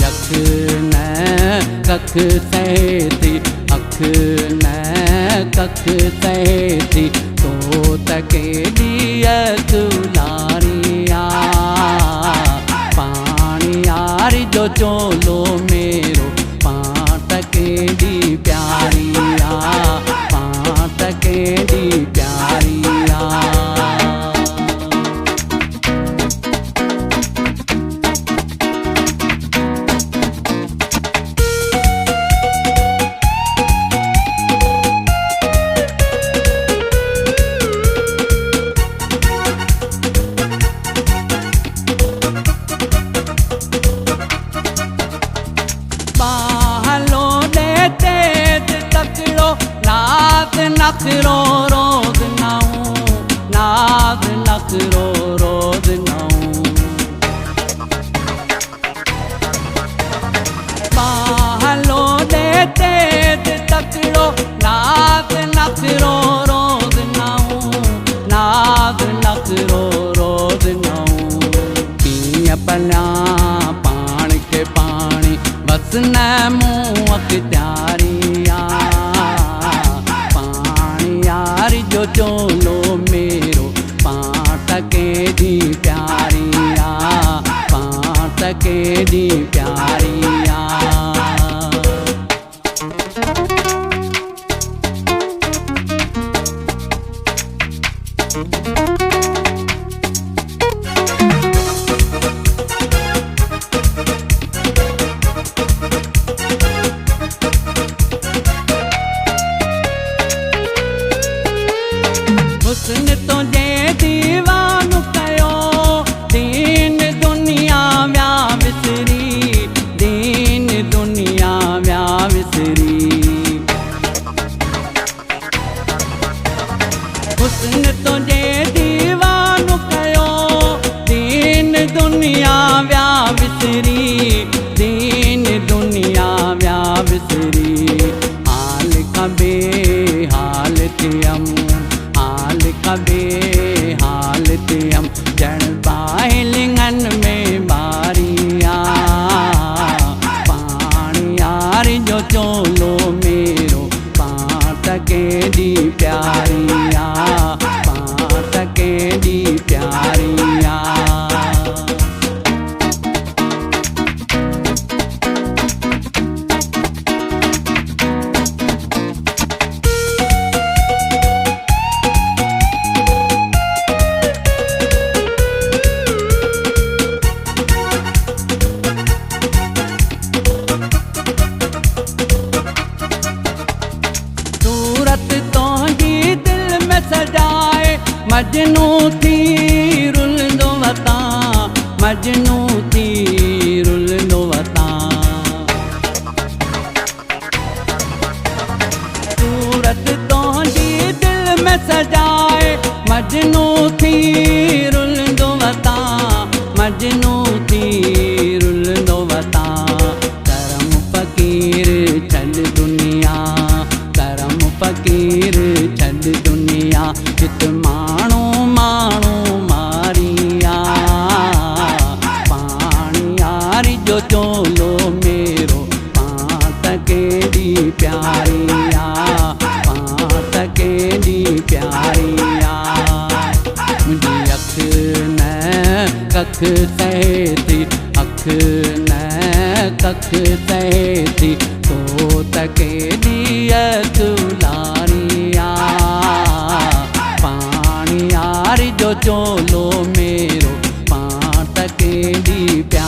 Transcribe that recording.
अख न कख सहती अख न कख सहती तो तकेडी अकुलारिया पानी यार जो चोलो मेरो पातकेडी प्यारिया पातकेडी प्यारिया। नखरो रोज नाऊं नाज नखरो रोज नाऊं बाहलो देते तकड़ो नाज नखरो रोज नाऊं नाज नखरो रोज नाऊं पीअ पलिया पाण के पाणी बस न मूं अख्तियारिया जो चोलो मेरो पातकेडी प्यारिया पातकेडी प्यारिया। हुस्न तुझे दीवानु कयो दीन दुनिया व्या विसरी दीन दुनिया व्या विसरी हुस्न तुझे दीवानु कयो दीन दुनिया व्या विसरी दीन दुनिया व्या विसरी हाल कबे हाल थियम हाल कबे हाल थियम जण बाहिलिंगन में बारिया पानी यार जो चोलो मेरो पातकेडी प्यारिया पातकेडी प्यारिया। सजाए मजनू थी रुलंदो वता मजनू थी रुलंदो वता सूरत तोंजी दिल में सजाए मजनू थी रुलंदो वता मजनू थी रुलंदो वता करम फकीर छल दुनिया करम फकीर छल दुनिया चित माणो माणो मारिया पानी यार जो चोलो मेरो पातकेडी प्यारिया पातकेडी प्यारिया। मुझे अख न कख सहती अख न कख सहती तो तकेडी अकुलारिया पानी यार जो चोलो मेरो पातकेडी प्यारिया।